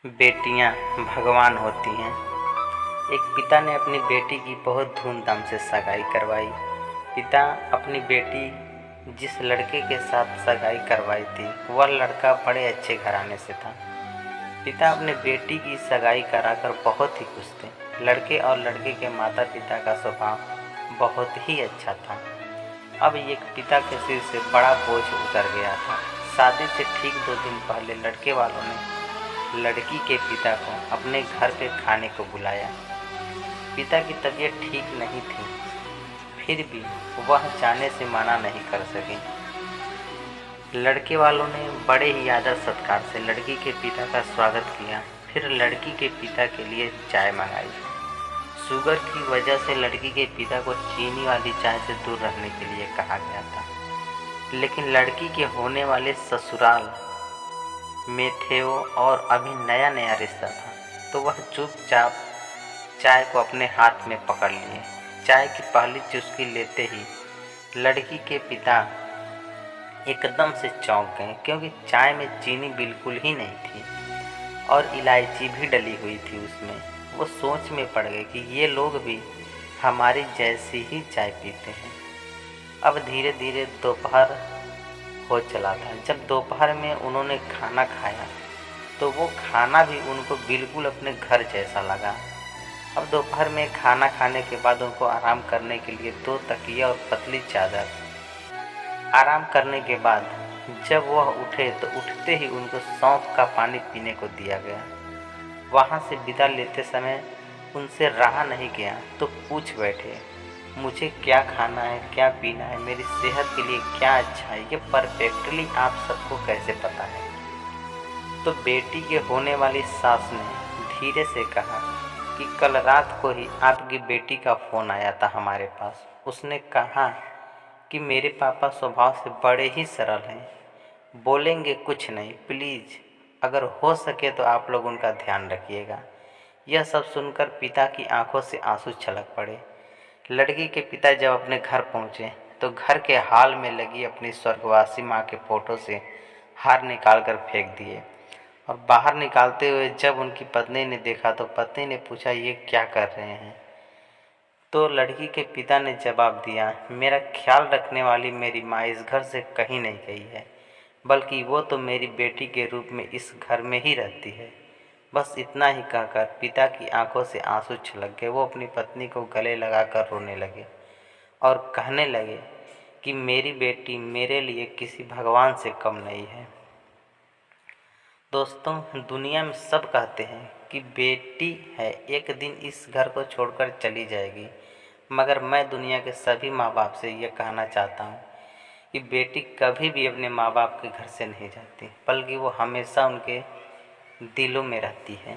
बेटियां भगवान होती हैं। एक पिता ने अपनी बेटी की बहुत धूमधाम से सगाई करवाई। पिता अपनी बेटी जिस लड़के के साथ सगाई करवाई थी वह लड़का बड़े अच्छे घराने से था। पिता अपने बेटी की सगाई कराकर बहुत ही खुश थे। लड़के और लड़के के माता पिता का स्वभाव बहुत ही अच्छा था। अब एक पिता के सिर से बड़ा बोझ उतर गया था। शादी से ठीक 2 दिन पहले लड़के वालों ने लड़की के पिता को अपने घर पे खाने को बुलाया। पिता की तबीयत ठीक नहीं थी, फिर भी वह जाने से मना नहीं कर सके। लड़के वालों ने बड़े ही आदर सत्कार से लड़की के पिता का स्वागत किया। फिर लड़की के पिता के लिए चाय मंगाई। शुगर की वजह से लड़की के पिता को चीनी वाली चाय से दूर रहने के लिए कहा गया था, लेकिन लड़की के होने वाले ससुराल में थे वो और अभी नया नया रिश्ता था, तो वह चुपचाप चाय को अपने हाथ में पकड़ लिए। चाय की पहली चुस्की लेते ही लड़की के पिता एकदम से चौंक गए, क्योंकि चाय में चीनी बिल्कुल ही नहीं थी और इलायची भी डली हुई थी उसमें। वो सोच में पड़ गए कि ये लोग भी हमारी जैसी ही चाय पीते हैं। अब धीरे धीरे दोपहर हो चला था। जब दोपहर में उन्होंने खाना खाया तो वो खाना भी उनको बिल्कुल अपने घर जैसा लगा। अब दोपहर में खाना खाने के बाद उनको आराम करने के लिए 2 तकिया और पतली चादर। आराम करने के बाद जब वह उठे तो उठते ही उनको सौंफ का पानी पीने को दिया गया। वहाँ से विदा लेते समय उनसे रहा नहीं गया तो पूछ बैठे, मुझे क्या खाना है, क्या पीना है, मेरी सेहत के लिए क्या अच्छा है, ये परफेक्टली आप सबको कैसे पता है। तो बेटी के होने वाली सास ने धीरे से कहा कि कल रात को ही आपकी बेटी का फ़ोन आया था हमारे पास। उसने कहा कि मेरे पापा स्वभाव से बड़े ही सरल हैं, बोलेंगे कुछ नहीं, प्लीज़ अगर हो सके तो आप लोग उनका ध्यान रखिएगा। यह सब सुनकर पिता की आंखों से आंसू छलक पड़े। लड़की के पिता जब अपने घर पहुंचे तो घर के हाल में लगी अपनी स्वर्गवासी माँ के फोटो से हार निकाल कर फेंक दिए और बाहर निकालते हुए जब उनकी पत्नी ने देखा तो पत्नी ने पूछा, ये क्या कर रहे हैं। तो लड़की के पिता ने जवाब दिया, मेरा ख्याल रखने वाली मेरी माँ इस घर से कहीं नहीं गई है, बल्कि वो तो मेरी बेटी के रूप में इस घर में ही रहती है। बस इतना ही कहकर पिता की आंखों से आंसू छलक गए। वो अपनी पत्नी को गले लगाकर रोने लगे और कहने लगे कि मेरी बेटी मेरे लिए किसी भगवान से कम नहीं है। दोस्तों, दुनिया में सब कहते हैं कि बेटी है एक दिन इस घर को छोड़कर चली जाएगी, मगर मैं दुनिया के सभी माँ बाप से ये कहना चाहता हूँ कि बेटी कभी भी अपने माँ बाप के घर से नहीं जाती, बल्कि वो हमेशा उनके दिलों में रहती है।